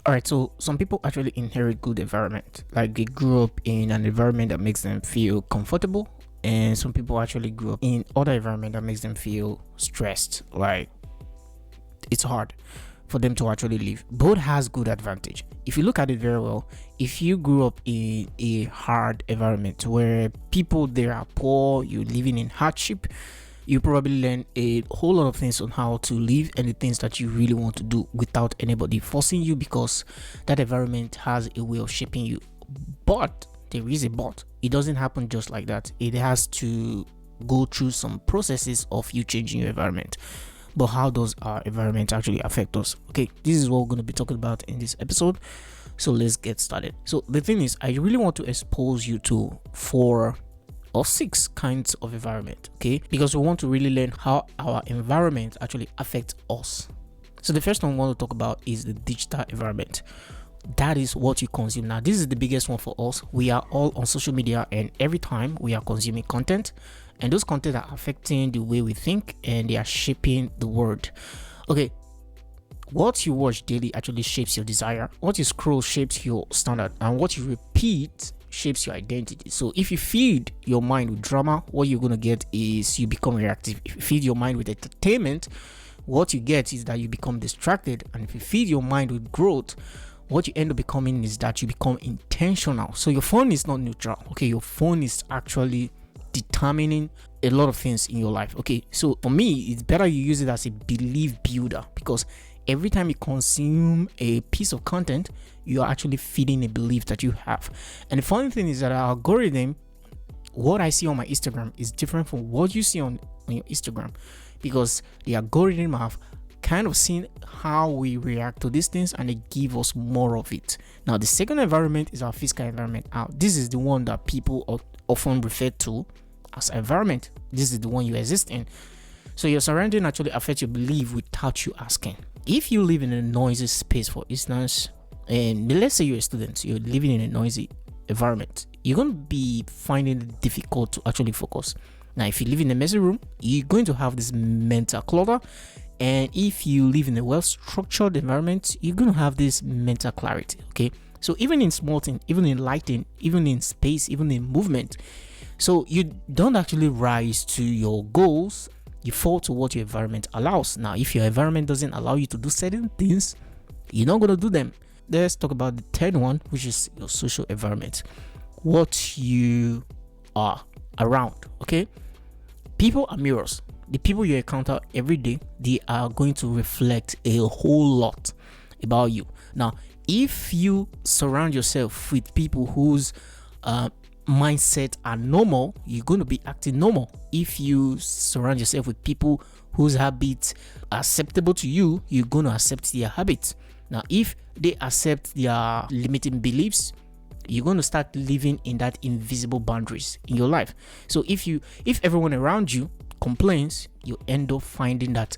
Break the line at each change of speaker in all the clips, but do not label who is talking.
All right, so some people actually inherit good environment, like they grew up in an environment that makes them feel comfortable, and some people actually grew up in other environment that makes them feel stressed, like it's hard for them to actually live. Both has good advantage. If you look at it very well, if you grew up in a hard environment where people there are poor, you're living in hardship, you probably learn a whole lot of things on how to live and the things that you really want to do without anybody forcing you, because that environment has a way of shaping you. But there is a but. It doesn't happen just like that. It has to go through some processes of you changing your environment. But how does our environment actually affect us? Okay, this is what we're going to be talking about in this episode. So let's get started. So the thing is, I really want to expose you to 4 or 6 kinds of environment, okay? Because we want to really learn how our environment actually affects us. So the first one we want to talk about is the digital environment. That is what you consume. Now, this is the biggest one for us. We are all on social media, and every time we are consuming content, and those content are affecting the way we think, and they are shaping the world. Okay, what you watch daily actually shapes your desire. What you scroll shapes your standard, and what you repeat shapes your identity. So if you feed your mind with drama, what you're going to get is you become reactive. If you feed your mind with entertainment, what you get is that you become distracted. And if you feed your mind with growth, what you end up becoming is that you become intentional. So your phone is not neutral. Okay, your phone is actually determining a lot of things in your life. Okay, so for me, it's better you use it as a belief builder, because every time you consume a piece of content, you are actually feeding a belief that you have. And the funny thing is that our algorithm, what I see on my Instagram is different from what you see on your Instagram, because the algorithm have kind of seen how we react to these things, and they give us more of it. Now, the second environment is our physical environment. This is the one that people often refer to as environment. This is the one you exist in. So your surrounding actually affects your belief without you asking. If you live in a noisy space, for instance, and let's say you're a student, you're living in a noisy environment, you're going to be finding it difficult to actually focus. Now, if you live in a messy room, you're going to have this mental clutter. And if you live in a well-structured environment, you're going to have this mental clarity. Okay, so even in small things, even in lighting, even in space, even in movement, so you don't actually rise to your goals, you fall to what your environment allows. Now, if your environment doesn't allow you to do certain things, you're not going to do them. Let's talk about the third one, which is your social environment. What you are around. Okay, people are mirrors. The people you encounter every day, they are going to reflect a whole lot about you. Now, if you surround yourself with people whose mindset are normal, you're going to be acting normal. If you surround yourself with people whose habits are acceptable to you, you're going to accept their habits. Now, if they accept their limiting beliefs, you're going to start living in that invisible boundaries in your life. So if everyone around you complains, you end up finding that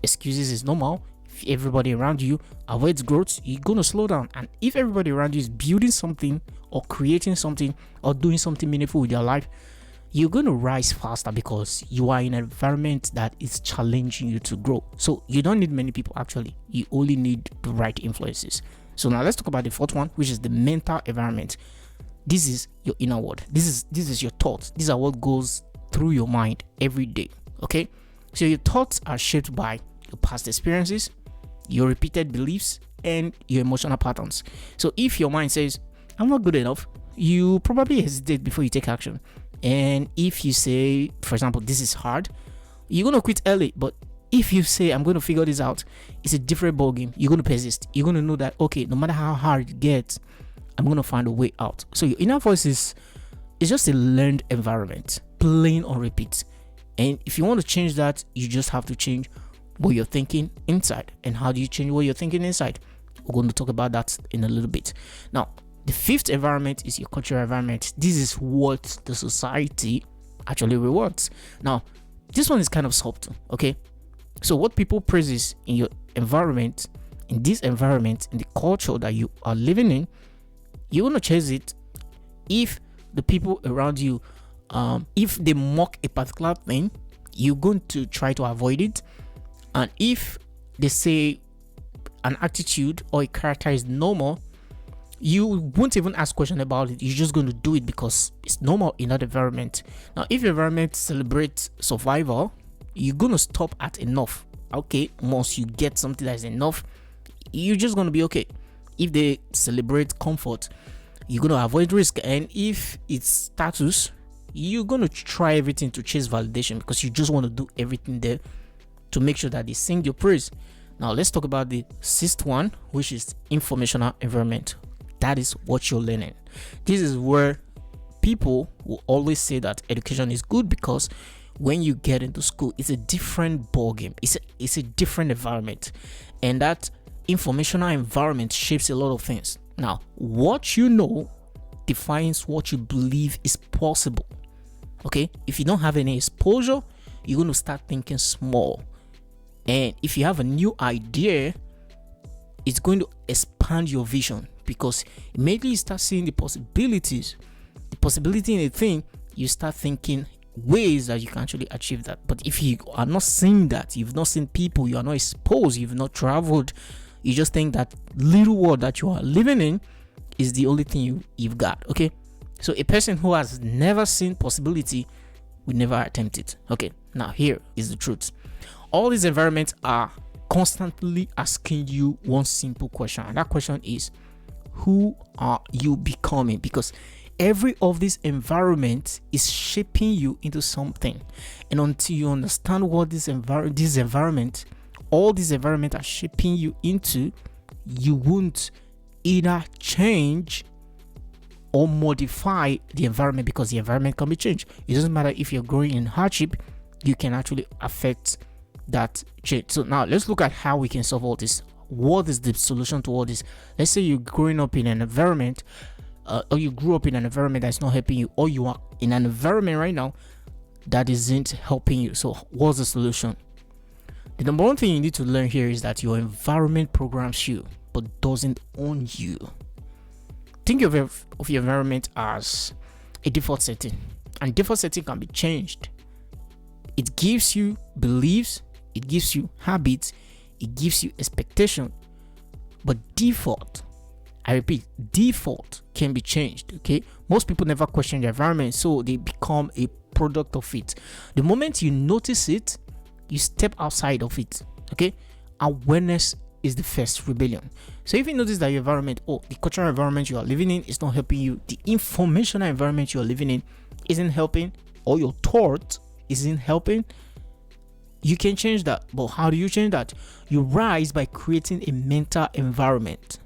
excuses is normal. If everybody around you avoids growth, you're going to slow down. And if everybody around you is building something or creating something or doing something meaningful with your life, you're going to rise faster, because you are in an environment that is challenging you to grow. So you don't need many people, actually. You only need the right influences. So now let's talk about the fourth one, which is the mental environment. This is your inner world. This is your thoughts. These are what goes through your mind every day. Okay, so your thoughts are shaped by your past experiences, your repeated beliefs, and your emotional patterns. So if your mind says, I'm not good enough, you probably hesitate before you take action. And if you say, for example, this is hard, you're going to quit early. But if you say, I'm going to figure this out, it's a different ballgame. You're going to persist. You're going to know that, okay, no matter how hard it gets, I'm going to find a way out. So your inner voice is just a learned environment, playing on repeat. And if you want to change that, you just have to change what you're thinking inside. And how do you change what you're thinking inside? We're going to talk about that in a little bit. Now, the fifth environment is your cultural environment. This is what the society actually rewards. Now, this one is kind of subtle, okay? So what people praises in your environment, in this environment, in the culture that you are living in, you want to chase it. If the people around you, if they mock a particular thing, you're going to try to avoid it. And if they say an attitude or a character is normal, you won't even ask question about it. You're just going to do it because it's normal in that environment. Now, if your environment celebrates survival, you're going to stop at enough. Okay, once you get something that's enough, you're just going to be okay. If they celebrate comfort, you're going to avoid risk. And if it's status, you're going to try everything to chase validation because you just want to do everything there to make sure that they sing your praise. Now, let's talk about the sixth one, which is informational environment. That is what you're learning. This is where people will always say that education is good because when you get into school, it's a different ballgame. It's a different environment. And that informational environment shapes a lot of things. Now, what you know defines what you believe is possible. Okay? If you don't have any exposure, you're going to start thinking small. And if you have a new idea, it's going to expand your vision because immediately you start seeing the possibility in a thing, you start thinking ways that you can actually achieve that. But if you are not seeing that, you've not seen people, you are not exposed, you've not traveled, you just think that little world that you are living in is the only thing you've got. Okay, so a person who has never seen possibility will never attempt it. Okay, now here is the truth. All these environments are constantly asking you one simple question, and that question is, who are you becoming? Because every of these environments is shaping you into something, and until you understand what all these environments are shaping you into, you won't either change or modify the environment because the environment can be changed. It doesn't matter if you're growing in hardship, you can actually affect that change. So now let's look at how we can solve all this. What is the solution to all this? Let's say you're growing up in an environment or you grew up in an environment that's not helping you, or you are in an environment right now that isn't helping you. So what's the solution? The number one thing you need to learn here is that your environment programs you but doesn't own you. Think of your environment as a default setting, and default setting can be changed. It gives you beliefs, it gives you habits, it gives you expectation, but default, I repeat, default can be changed. Okay, most people never question the environment, so they become a product of it. The moment you notice it, you step outside of it. Okay, awareness is the first rebellion. So if you notice that your environment, the cultural environment you are living in is not helping you, the informational environment you are living in isn't helping, or your thought isn't helping, you can change that. But how do you change that? You rise by creating a mental environment.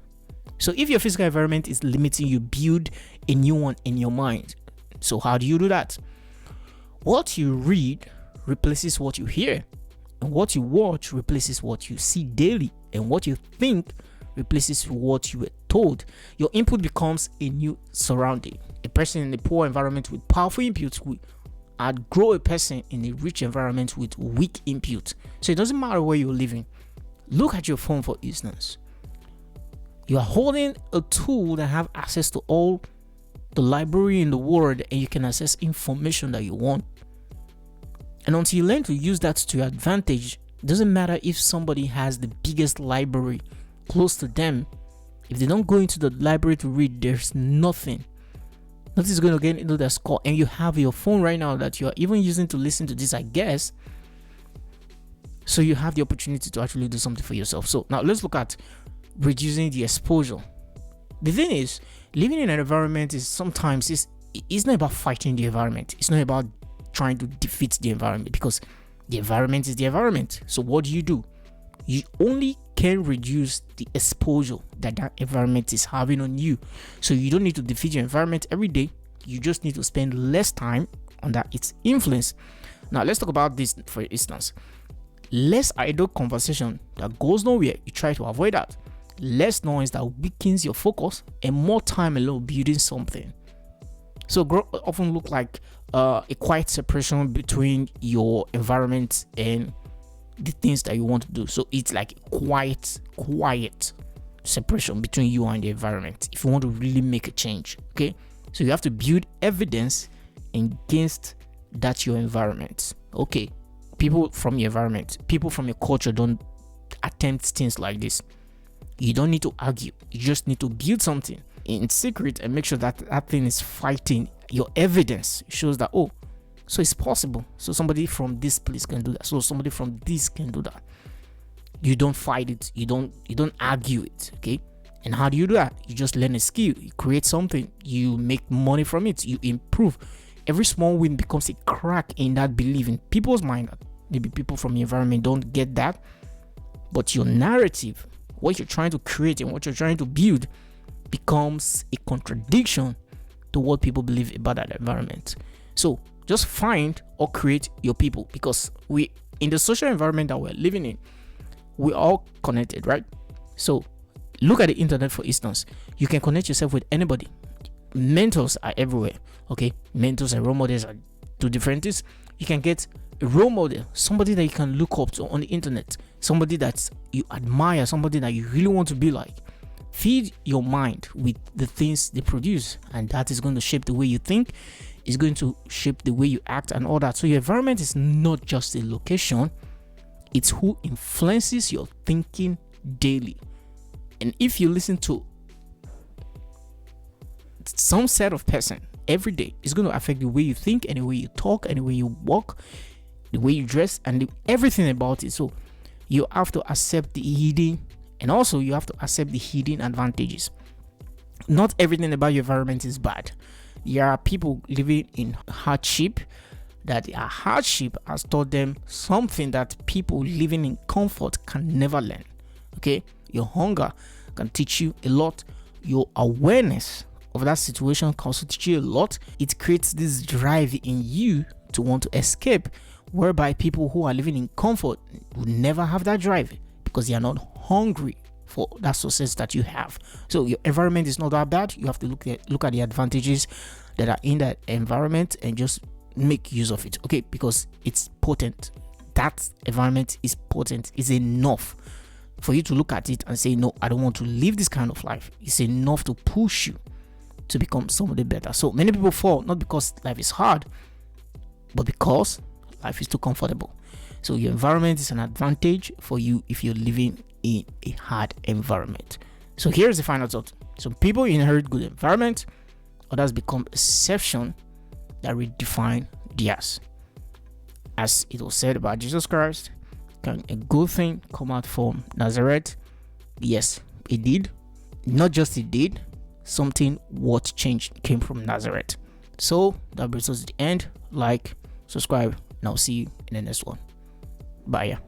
So if your physical environment is limiting you, build a new one in your mind. So how do you do that? What you read replaces what you hear, and what you watch replaces what you see daily, and what you think replaces what you were told. Your input becomes a new surrounding. A person in a poor environment with powerful inputs will outgrow a person in a rich environment with weak input. So it doesn't matter where you're living. Look at your phone, for instance. You are holding a tool that have access to all the library in the world, and you can access information that you want. And until you learn to use that to your advantage, it doesn't matter if somebody has the biggest library close to them. If they don't go into the library to read, there's nothing is going to get into their score. And you have your phone right now that you are even using to listen to this, I guess. So you have the opportunity to actually do something for yourself. So now let's look at reducing the exposure. The thing is, living in an environment is sometimes it's not about fighting the environment. It's not about trying to defeat the environment, because the environment is the environment. So what do? You only can reduce the exposure that environment is having on you. So you don't need to defeat your environment every day. You just need to spend less time under its influence. Now let's talk about this, for instance. Less idle conversation that goes nowhere, you try to avoid that. Less noise that weakens your focus, and more time alone building something. So growth often look like a quiet separation between your environment and the things that you want to do. So it's like quiet separation between you and the environment if you want to really make a change. Okay, so you have to build evidence against that your environment. Okay, people from your environment, people from your culture don't attempt things like this. You don't need to argue. You just need to build something in secret and make sure that that thing is fighting. Your evidence shows that, oh, so it's possible. So somebody from this place can do that. So somebody from this can do that. You don't fight it. You don't argue it. Okay. And how do you do that? You just learn a skill. You create something. You make money from it. You improve. Every small win becomes a crack in that belief in people's mind. Maybe people from the environment don't get that, but your narrative, what you're trying to create and what you're trying to build, becomes a contradiction to what people believe about that environment. So just find or create your people, because we, in the social environment that we're living in, we're all connected, right? So look at the internet, for instance. You can connect yourself with anybody. Mentors are everywhere. Okay, mentors and role models are two different things. You can get a role model, somebody that you can look up to on the internet, somebody that you admire, somebody that you really want to be like. Feed your mind with the things they produce, and that is going to shape the way you think. It's going to shape the way you act and all that. So your environment is not just a location, it's who influences your thinking daily. And if you listen to some set of person every day, it's going to affect the way you think and the way you talk and the way you walk, the way you dress, and everything about it. So you have to accept the hidden, and also you have to accept the hidden advantages. Not everything about your environment is bad. There are people living in hardship, that their hardship has taught them something that people living in comfort can never learn. Okay, your hunger can teach you a lot. Your awareness of that situation can also teach you a lot. It creates this drive in you to want to escape, whereby people who are living in comfort will never have that drive because they are not hungry for that success that you have. So your environment is not that bad. You have to look at the advantages that are in that environment and just make use of it. Okay, because it's potent. That environment is potent. It's enough for you to look at it and say, no, I don't want to live this kind of life. It's enough to push you to become somebody better. So many people fall not because life is hard, but because life is too comfortable. So your environment is an advantage for you if you're living in a hard environment. So here's the final thought. Some people inherit good environment, others become exception that redefine theirs. As it was said about Jesus Christ, can a good thing come out from Nazareth? Yes, it did. Not just it did, something worth change came from Nazareth. So that brings us to the end. Like, subscribe, and I'll see you in the next one. Bye.